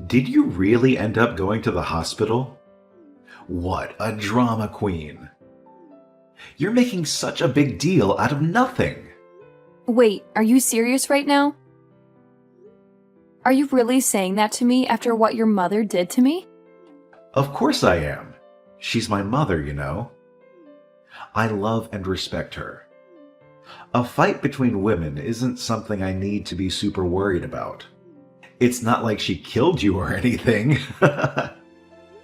Did you really end up going to the hospital? What a drama queen. You're making such a big deal out of nothing. Wait, are you serious right now? Are you really saying that to me after what your mother did to me? Of course I am. She's my mother, you know. I love and respect her. A fight between women isn't something I need to be super worried about. It's not like she killed you or anything.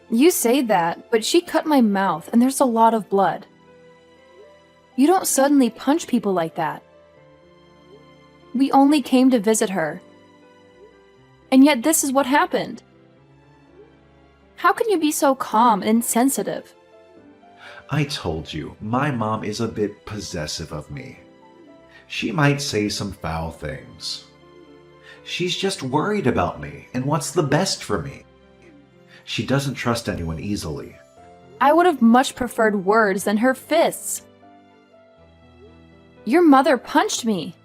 You say that, but she cut my mouth and there's a lot of blood. You don't suddenly punch people like that. We only came to visit her. And yet this is what happened. How can you be so calm and sensitive? I told you, my mom is a bit possessive of me. She might say some foul things. She's just worried about me and wants the best for me. She doesn't trust anyone easily. I would have much preferred words than her fists. Your mother punched me.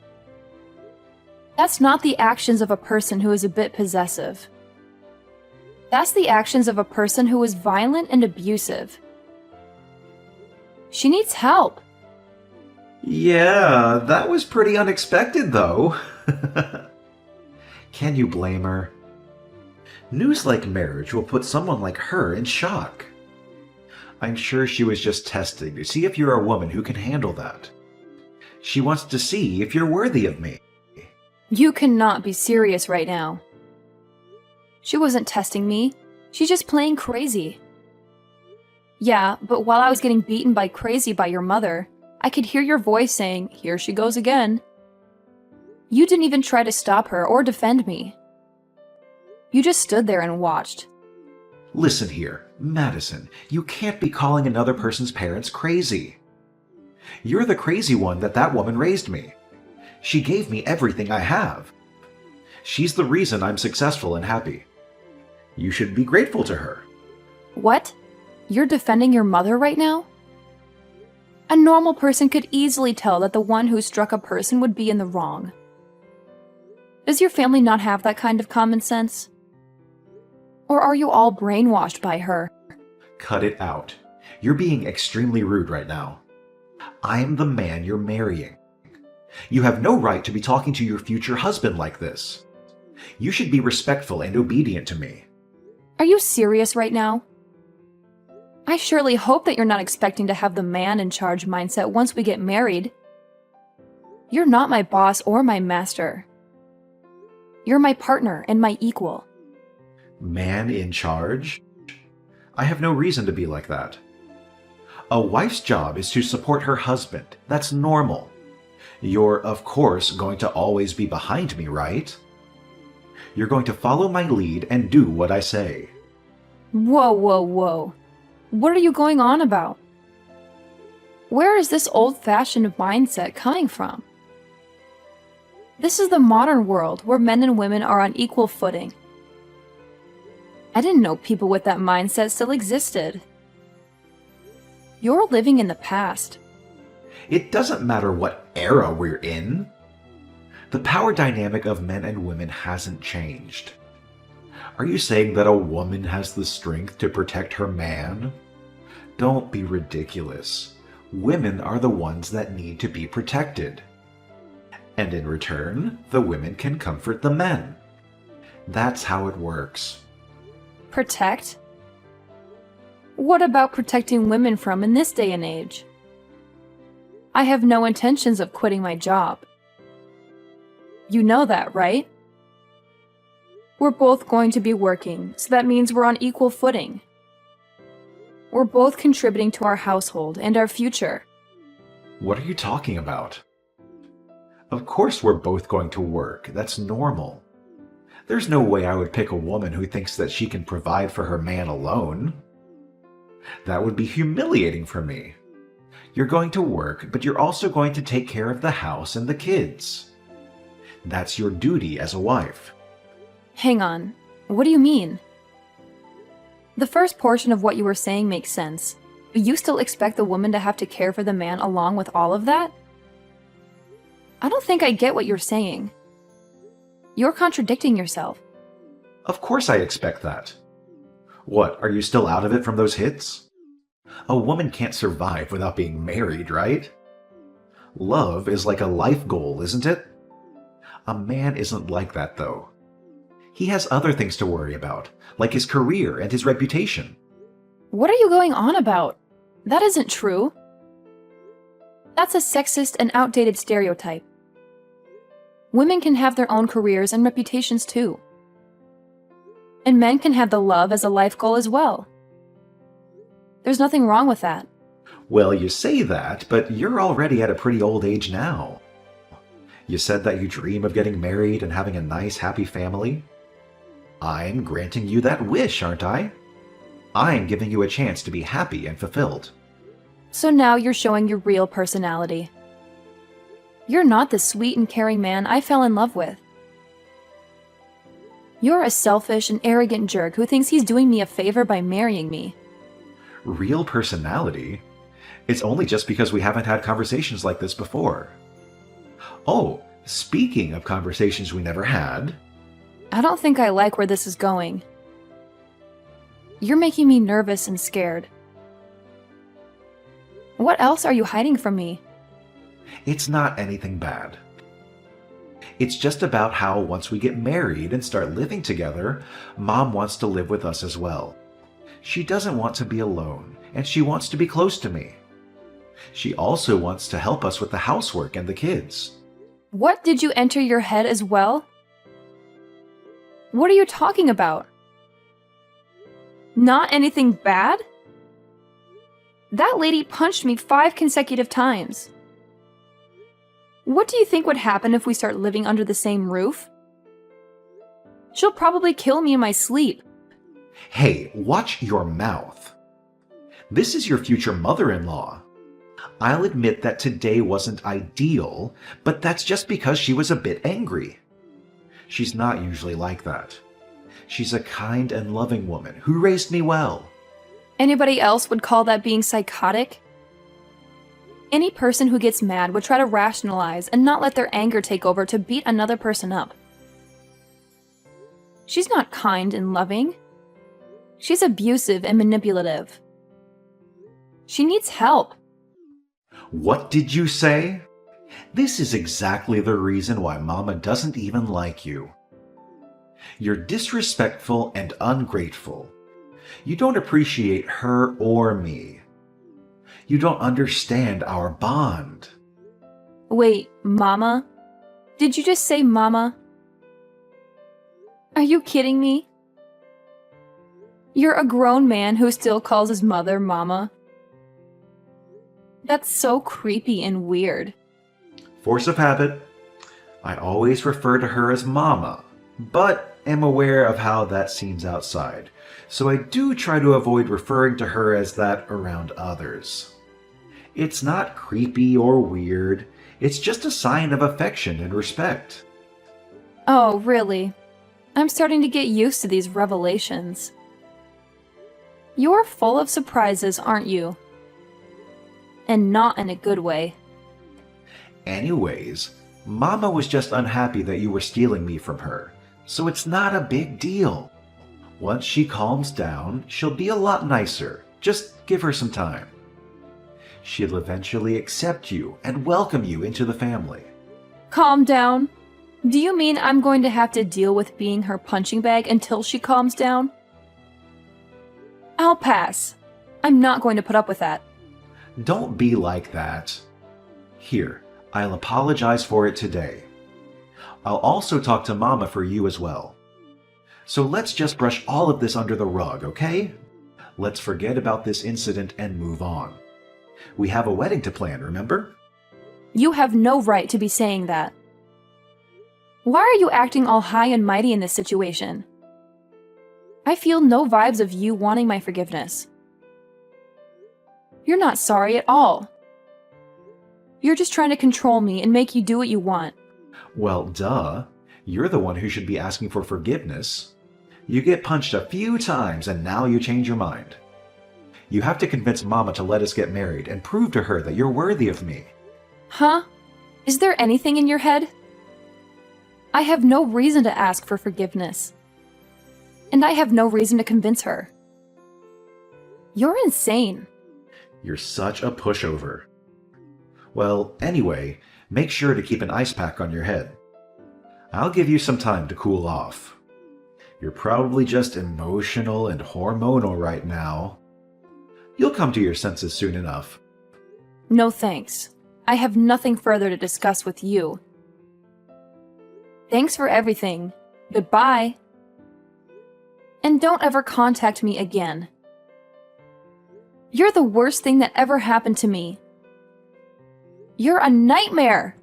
That's not the actions of a person who is a bit possessive. That's the actions of a person who is violent and abusive. She needs help. Yeah, that was pretty unexpected, though. Can you blame her? News like marriage will put someone like her in shock. I'm sure she was just testing to see if you're a woman who can handle that. She wants to see if you're worthy of me. You cannot be serious right now. She wasn't testing me. She's just playing crazy. Yeah, but while I was getting beaten by crazy by your mother, I could hear your voice saying, "Here she goes again." You didn't even try to stop her or defend me. You just stood there and watched. Listen here, Madison, you can't be calling another person's parents crazy. You're the crazy one that woman raised me. She gave me everything I have. She's the reason I'm successful and happy. You should be grateful to her. What? You're defending your mother right now? A normal person could easily tell that the one who struck a person would be in the wrong. Does your family not have that kind of common sense? Or are you all brainwashed by her? Cut it out. You're being extremely rude right now. I am the man you're marrying. You have no right to be talking to your future husband like this. You should be respectful and obedient to me. Are you serious right now? I surely hope that you're not expecting to have the man in charge mindset once we get married. You're not my boss or my master. You're my partner and my equal. Man in charge? I have no reason to be like that. A wife's job is to support her husband. That's normal. You're, of course, going to always be behind me, right? You're going to follow my lead and do what I say. Whoa, whoa, whoa. What are you going on about? Where is this old-fashioned mindset coming from? This is the modern world where men and women are on equal footing. I didn't know people with that mindset still existed. You're living in the past. It doesn't matter what era we're in. The power dynamic of men and women hasn't changed. Are you saying that a woman has the strength to protect her man? Don't be ridiculous. Women are the ones that need to be protected. And in return, the women can comfort the men. That's how it works. Protect? What about protecting women from in this day and age? I have no intentions of quitting my job. You know that, right? We're both going to be working, so that means we're on equal footing. We're both contributing to our household and our future. What are you talking about? Of course we're both going to work. That's normal. There's no way I would pick a woman who thinks that she can provide for her man alone. That would be humiliating for me. You're going to work, but you're also going to take care of the house and the kids. That's your duty as a wife. Hang on. What do you mean? The first portion of what you were saying makes sense, but you still expect the woman to have to care for the man along with all of that? I don't think I get what you're saying. You're contradicting yourself. Of course I expect that. What, are you still out of it from those hits? A woman can't survive without being married, right? Love is like a life goal, isn't it? A man isn't like that, though. He has other things to worry about, like his career and his reputation. What are you going on about? That isn't true. That's a sexist and outdated stereotype. Women can have their own careers and reputations too. And men can have the love as a life goal as well. There's nothing wrong with that. Well, you say that, but you're already at a pretty old age now. You said that you dream of getting married and having a nice, happy family. I'm granting you that wish, aren't I? I'm giving you a chance to be happy and fulfilled. So now you're showing your real personality. You're not the sweet and caring man I fell in love with. You're a selfish and arrogant jerk who thinks he's doing me a favor by marrying me. Real personality? It's only just because we haven't had conversations like this before. Oh, speaking of conversations we never had... I don't think I like where this is going. You're making me nervous and scared. What else are you hiding from me? It's not anything bad. It's just about how once we get married and start living together, Mom wants to live with us as well. She doesn't want to be alone, and she wants to be close to me. She also wants to help us with the housework and the kids. What did you enter your head as well? What are you talking about? Not anything bad? That lady punched me 5 consecutive times. What do you think would happen if we start living under the same roof? She'll probably kill me in my sleep. Hey, watch your mouth. This is your future mother-in-law. I'll admit that today wasn't ideal, but that's just because she was a bit angry. She's not usually like that. She's a kind and loving woman who raised me well. Anybody else would call that being psychotic? Any person who gets mad would try to rationalize and not let their anger take over to beat another person up. She's not kind and loving. She's abusive and manipulative. She needs help. What did you say? This is exactly the reason why Mama doesn't even like you. You're disrespectful and ungrateful. You don't appreciate her or me. You don't understand our bond. Wait, Mama? Did you just say Mama? Are you kidding me? You're a grown man who still calls his mother Mama. That's so creepy and weird. Force of habit. I always refer to her as Mama, but am aware of how that seems outside, so I do try to avoid referring to her as that around others. It's not creepy or weird, it's just a sign of affection and respect. Oh, really? I'm starting to get used to these revelations. You're full of surprises, aren't you? And not in a good way. Anyways, Mama was just unhappy that you were stealing me from her, so it's not a big deal. Once she calms down, she'll be a lot nicer. Just give her some time. She'll eventually accept you and welcome you into the family. Calm down? Do you mean I'm going to have to deal with being her punching bag until she calms down? I'll pass. I'm not going to put up with that. Don't be like that. Here, I'll apologize for it today. I'll also talk to Mama for you as well. So let's just brush all of this under the rug, okay? Let's forget about this incident and move on. We have a wedding to plan, remember? You have no right to be saying that. Why are you acting all high and mighty in this situation? I feel no vibes of you wanting my forgiveness. You're not sorry at all. You're just trying to control me and make you do what you want. Well, duh. You're the one who should be asking for forgiveness. You get punched a few times and now you change your mind. You have to convince Mama to let us get married and prove to her that you're worthy of me. Huh? Is there anything in your head? I have no reason to ask for forgiveness. and I have no reason to convince her. You're insane. You're such a pushover. Well, anyway, make sure to keep an ice pack on your head. I'll give you some time to cool off. You're probably just emotional and hormonal right now. You'll come to your senses soon enough. No thanks. I have nothing further to discuss with you. Thanks for everything. Goodbye. And don't ever contact me again. You're the worst thing that ever happened to me. You're a nightmare!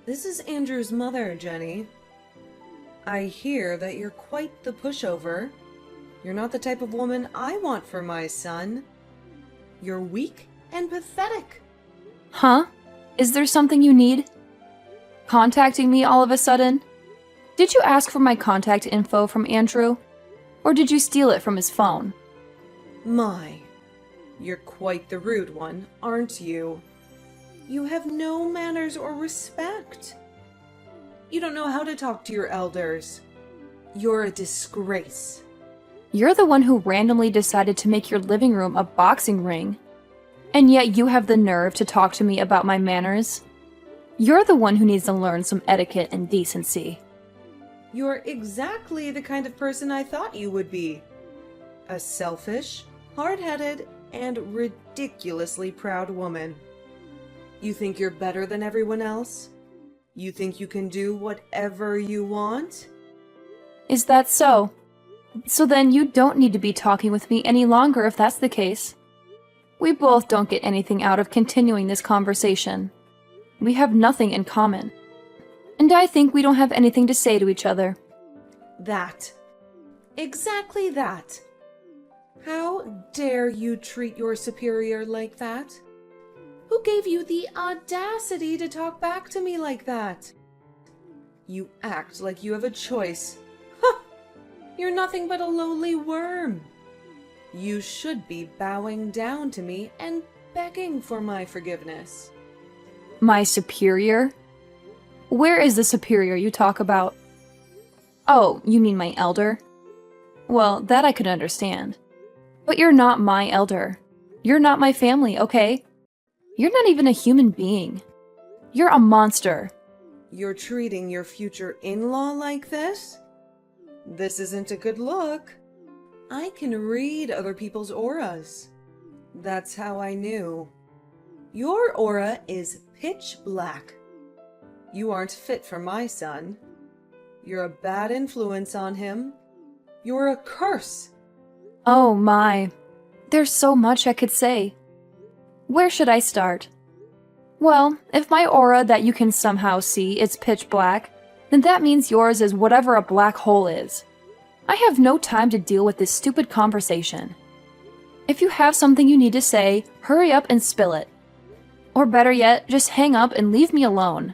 This is Andrew's mother, Jenny. I hear that you're quite the pushover. You're not the type of woman I want for my son. You're weak and pathetic. Huh? Is there something you need? Contacting me all of a sudden? Did you ask for my contact info from Andrew? Or did you steal it from his phone? My, you're quite the rude one, aren't you? You have no manners or respect. You don't know how to talk to your elders. You're a disgrace. You're the one who randomly decided to make your living room a boxing ring. And yet you have the nerve to talk to me about my manners. You're the one who needs to learn some etiquette and decency. You're exactly the kind of person I thought you would be. A selfish, hard-headed, and ridiculously proud woman. You think you're better than everyone else? You think you can do whatever you want? Is that so? So then you don't need to be talking with me any longer if that's the case. We both don't get anything out of continuing this conversation. We have nothing in common. And I think we don't have anything to say to each other. That. Exactly that. How dare you treat your superior like that? Who gave you the audacity to talk back to me like that? You act like you have a choice. Huh! You're nothing but a lowly worm. You should be bowing down to me and begging for my forgiveness. My superior? Where is the superior you talk about? Oh, you mean my elder? Well, that I could understand. But you're not my elder. You're not my family, okay? You're not even a human being. You're a monster. You're treating your future in-law like this? This isn't a good look. I can read other people's auras. That's how I knew. Your aura is pitch black. You aren't fit for my son. You're a bad influence on him. You're a curse. Oh my. There's so much I could say. Where should I start? Well, if my aura that you can somehow see is pitch black, then that means yours is whatever a black hole is. I have no time to deal with this stupid conversation. If you have something you need to say, hurry up and spill it. Or better yet, just hang up and leave me alone.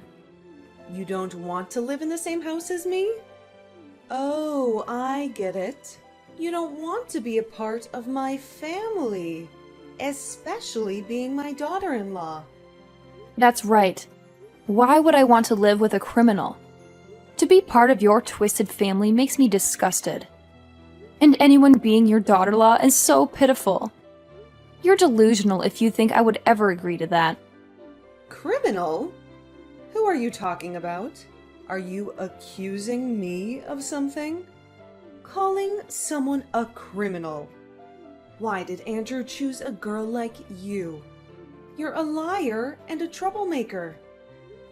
You don't want to live in the same house as me? Oh, I get it. You don't want to be a part of my family, especially being my daughter-in-law. That's right. Why would I want to live with a criminal? To be part of your twisted family makes me disgusted. And anyone being your daughter-in-law is so pitiful. You're delusional if you think I would ever agree to that. Criminal? Who are you talking about? Are you accusing me of something? Calling someone a criminal? Why did Andrew choose a girl like you? You're a liar and a troublemaker.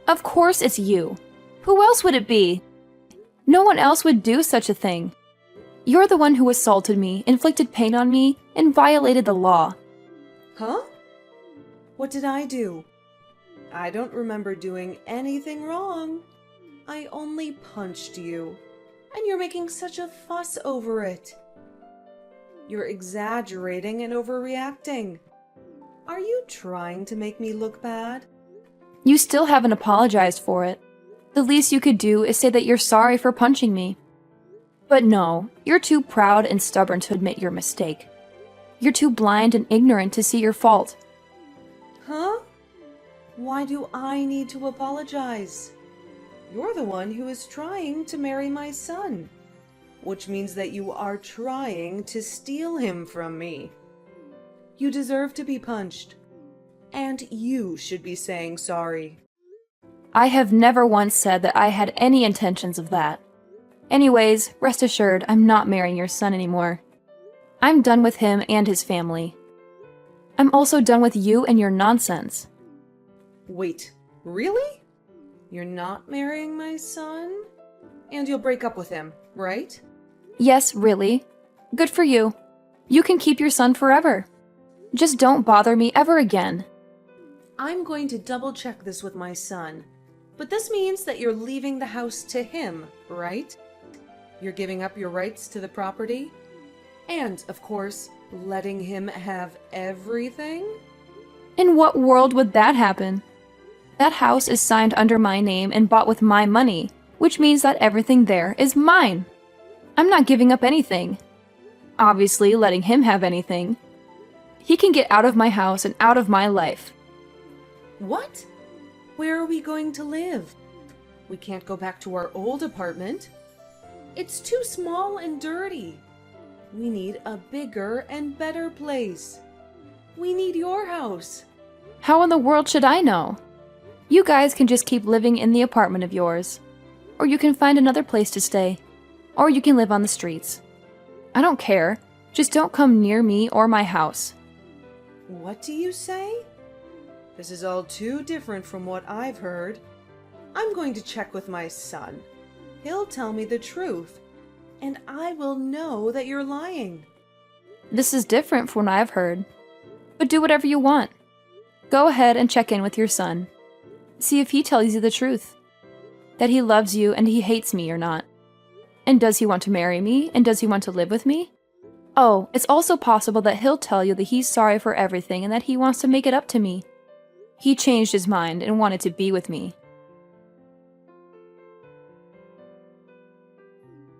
Of course it's you. Who else would it be? No one else would do such a thing. You're the one who assaulted me, inflicted pain on me, and violated the law. Huh? What did I do? I don't remember doing anything wrong. I only punched you, and you're making such a fuss over it. You're exaggerating and overreacting. Are you trying to make me look bad? You still haven't apologized for it. The least you could do is say that you're sorry for punching me. But no, you're too proud and stubborn to admit your mistake. You're too blind and ignorant to see your fault. Huh? Why do I need to apologize? You're the one who is trying to marry my son, which means that you are trying to steal him from me. You deserve to be punched, and you should be saying sorry. I have never once said that I had any intentions of that. Anyways, rest assured, I'm not marrying your son anymore. I'm done with him and his family. I'm also done with you and your nonsense. Wait, really? You're not marrying my son? And you'll break up with him, right? Yes, really. Good for you. You can keep your son forever. Just don't bother me ever again. I'm going to double check this with my son. But this means that you're leaving the house to him, right? You're giving up your rights to the property? And, of course, letting him have everything? In what world would that happen? That house is signed under my name and bought with my money, which means that everything there is mine. I'm not giving up anything. Obviously, letting him have anything. He can get out of my house and out of my life. What? Where are we going to live? We can't go back to our old apartment. It's too small and dirty. We need a bigger and better place. We need your house. How in the world should I know? You guys can just keep living in the apartment of yours. Or you can find another place to stay. Or you can live on the streets. I don't care. Just don't come near me or my house. What do you say? This is all too different from what I've heard. I'm going to check with my son. He'll tell me the truth, and I will know that you're lying. This is different from what I've heard. But do whatever you want. Go ahead and check in with your son. See if he tells you the truth. That he loves you and he hates me or not. And does he want to marry me? And does he want to live with me? Oh, it's also possible that he'll tell you that he's sorry for everything and that he wants to make it up to me. He changed his mind and wanted to be with me.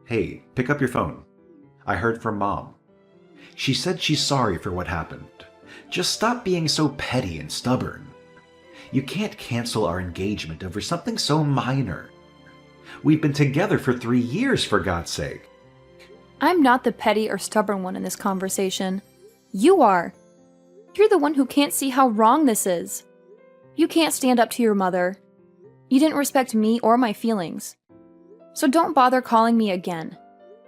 Hey, pick up your phone. I heard from Mom. She said she's sorry for what happened. Just stop being so petty and stubborn. You can't cancel our engagement over something so minor. We've been together for 3 years, for God's sake. I'm not the petty or stubborn one in this conversation. You are. You're the one who can't see how wrong this is. You can't stand up to your mother. You didn't respect me or my feelings. So don't bother calling me again.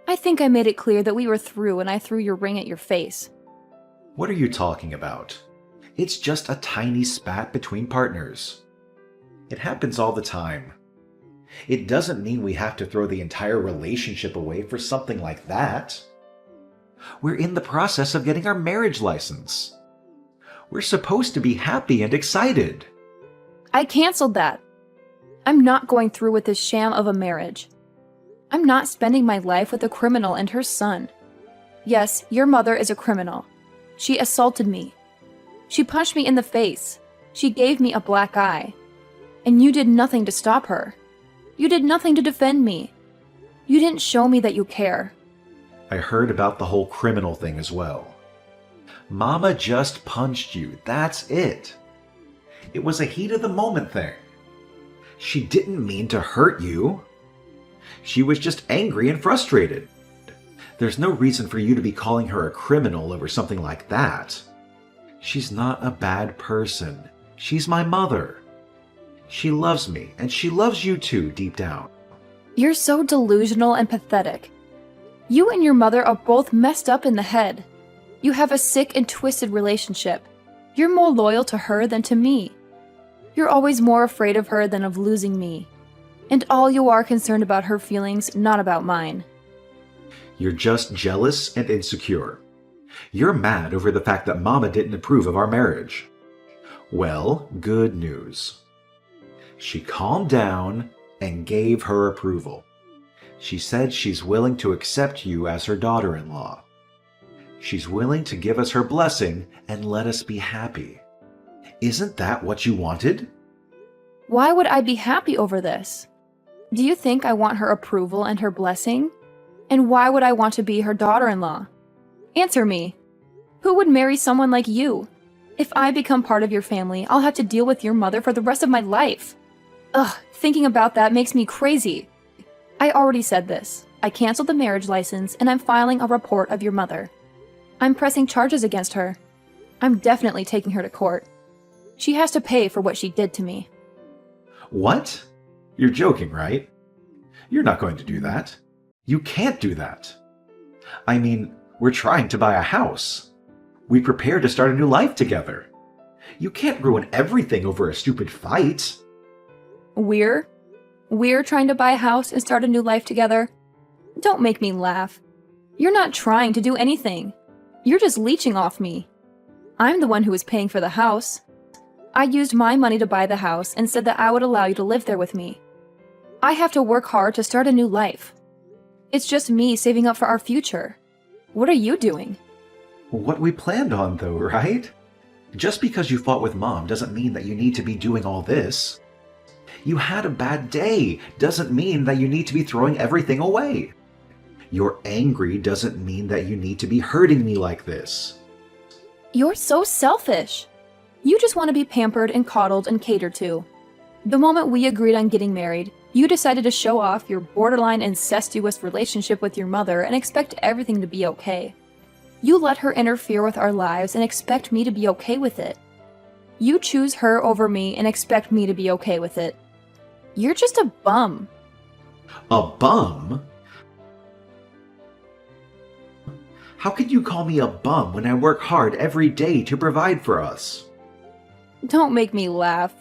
I think I made it clear that we were through and I threw your ring at your face. What are you talking about? It's just a tiny spat between partners. It happens all the time. It doesn't mean we have to throw the entire relationship away for something like that. We're in the process of getting our marriage license. We're supposed to be happy and excited. I canceled that. I'm not going through with this sham of a marriage. I'm not spending my life with a criminal and her son. Yes, your mother is a criminal. She assaulted me. She punched me in the face. She gave me a black eye. And you did nothing to stop her. You did nothing to defend me. You didn't show me that you care. I heard about the whole criminal thing as well. Mama just punched you, that's it. It was a heat of the moment thing. She didn't mean to hurt you. She was just angry and frustrated. There's no reason for you to be calling her a criminal over something like that. She's not a bad person. She's my mother. She loves me, and she loves you too, deep down. You're so delusional and pathetic. You and your mother are both messed up in the head. You have a sick and twisted relationship. You're more loyal to her than to me. You're always more afraid of her than of losing me. And all you are concerned about her feelings, not about mine. You're just jealous and insecure. You're mad over the fact that Mama didn't approve of our marriage. Well, good news. She calmed down and gave her approval. She said she's willing to accept you as her daughter-in-law. She's willing to give us her blessing and let us be happy. Isn't that what you wanted? Why would I be happy over this? Do you think I want her approval and her blessing? And why would I want to be her daughter-in-law? Answer me. Who would marry someone like you? If I become part of your family, I'll have to deal with your mother for the rest of my life. Ugh, thinking about that makes me crazy. I already said this. I canceled the marriage license and I'm filing a report of your mother. I'm pressing charges against her. I'm definitely taking her to court. She has to pay for what she did to me. What? You're joking, right? You're not going to do that. You can't do that. I mean, we're trying to buy a house. We prepare to start a new life together. You can't ruin everything over a stupid fight. We're trying to buy a house and start a new life together? Don't make me laugh. You're not trying to do anything. You're just leeching off me. I'm the one who is paying for the house. I used my money to buy the house and said that I would allow you to live there with me. I have to work hard to start a new life. It's just me saving up for our future. What are you doing? What we planned on, though, right? Just because you fought with Mom doesn't mean that you need to be doing all this. You had a bad day doesn't mean that you need to be throwing everything away. You're angry doesn't mean that you need to be hurting me like this. You're so selfish. You just want to be pampered and coddled and catered to. The moment we agreed on getting married, you decided to show off your borderline incestuous relationship with your mother and expect everything to be okay. You let her interfere with our lives and expect me to be okay with it. You choose her over me and expect me to be okay with it. You're just a bum. A bum? How could you call me a bum when I work hard every day to provide for us? Don't make me laugh.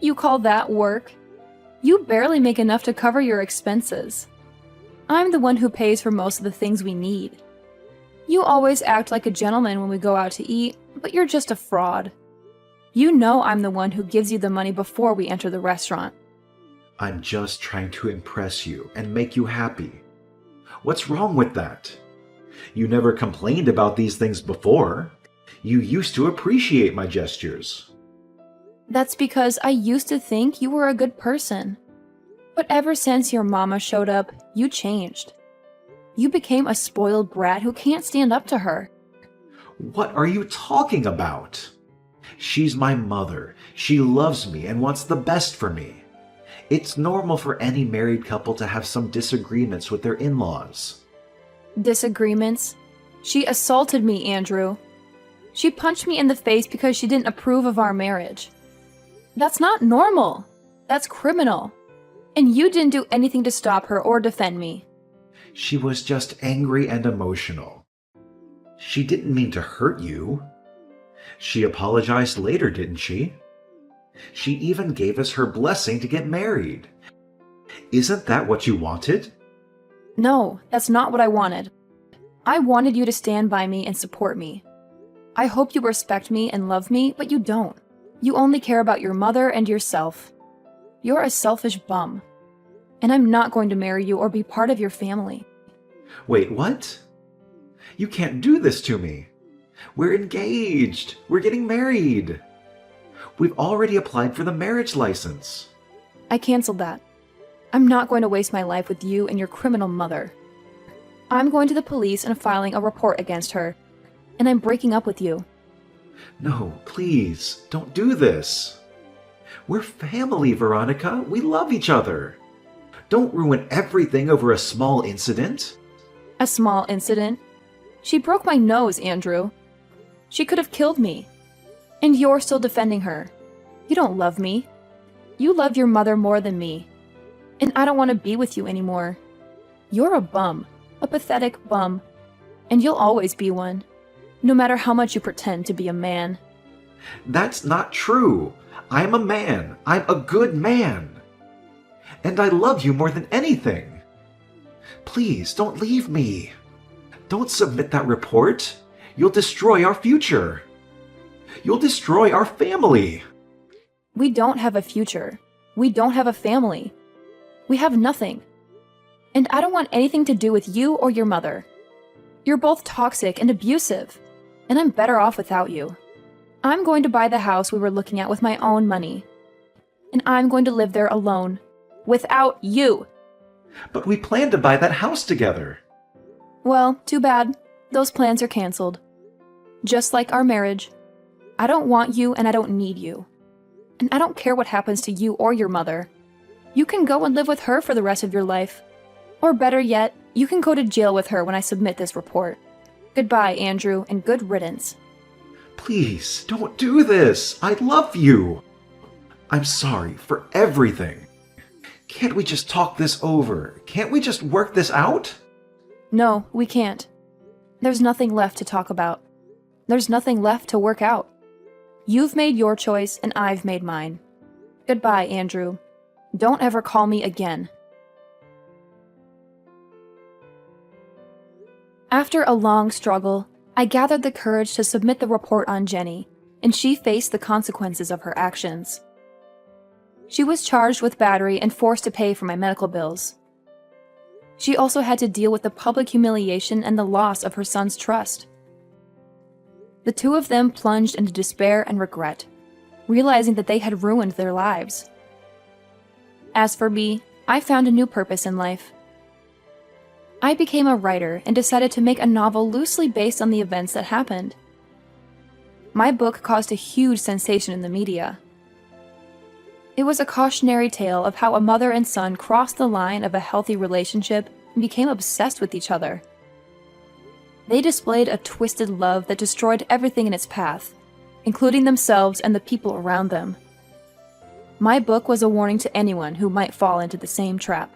You call that work? You barely make enough to cover your expenses. I'm the one who pays for most of the things we need. You always act like a gentleman when we go out to eat, but you're just a fraud. You know I'm the one who gives you the money before we enter the restaurant. I'm just trying to impress you and make you happy. What's wrong with that? You never complained about these things before. You used to appreciate my gestures. That's because I used to think you were a good person. But ever since your mama showed up, you changed. You became a spoiled brat who can't stand up to her. What are you talking about? She's my mother. She loves me and wants the best for me. It's normal for any married couple to have some disagreements with their in-laws. Disagreements? She assaulted me, Andrew. She punched me in the face because she didn't approve of our marriage. That's not normal. That's criminal. And you didn't do anything to stop her or defend me. She was just angry and emotional. She didn't mean to hurt you. She apologized later, didn't she? She even gave us her blessing to get married. Isn't that what you wanted? No, that's not what I wanted. I wanted you to stand by me and support me. I hope you respect me and love me, but you don't. You only care about your mother and yourself. You're a selfish bum. And I'm not going to marry you or be part of your family. Wait, what? You can't do this to me. We're engaged. We're getting married. We've already applied for the marriage license. I canceled that. I'm not going to waste my life with you and your criminal mother. I'm going to the police and filing a report against her. And I'm breaking up with you. No, please, don't do this. We're family, Veronica. We love each other. Don't ruin everything over a small incident. A small incident? She broke my nose, Andrew. She could have killed me. And you're still defending her. You don't love me. You love your mother more than me. And I don't want to be with you anymore. You're a bum. A pathetic bum. And you'll always be one. No matter how much you pretend to be a man. That's not true. I'm a man. I'm a good man. And I love you more than anything. Please, don't leave me. Don't submit that report. You'll destroy our future. You'll destroy our family. We don't have a future. We don't have a family. We have nothing. And I don't want anything to do with you or your mother. You're both toxic and abusive. And I'm better off without you. I'm going to buy the house we were looking at with my own money. And I'm going to live there alone. Without you. But we planned to buy that house together. Well, too bad. Those plans are canceled. Just like our marriage. I don't want you and I don't need you. And I don't care what happens to you or your mother. You can go and live with her for the rest of your life. Or better yet, you can go to jail with her when I submit this report. Goodbye, Andrew, and good riddance. Please, don't do this. I love you. I'm sorry for everything. Can't we just talk this over? Can't we just work this out? No, we can't. There's nothing left to talk about. There's nothing left to work out. You've made your choice, and I've made mine. Goodbye, Andrew. Don't ever call me again. After a long struggle, I gathered the courage to submit the report on Jenny, and she faced the consequences of her actions. She was charged with battery and forced to pay for my medical bills. She also had to deal with the public humiliation and the loss of her son's trust. The two of them plunged into despair and regret, realizing that they had ruined their lives. As for me, I found a new purpose in life. I became a writer and decided to make a novel loosely based on the events that happened. My book caused a huge sensation in the media. It was a cautionary tale of how a mother and son crossed the line of a healthy relationship and became obsessed with each other. They displayed a twisted love that destroyed everything in its path, including themselves and the people around them. My book was a warning to anyone who might fall into the same trap.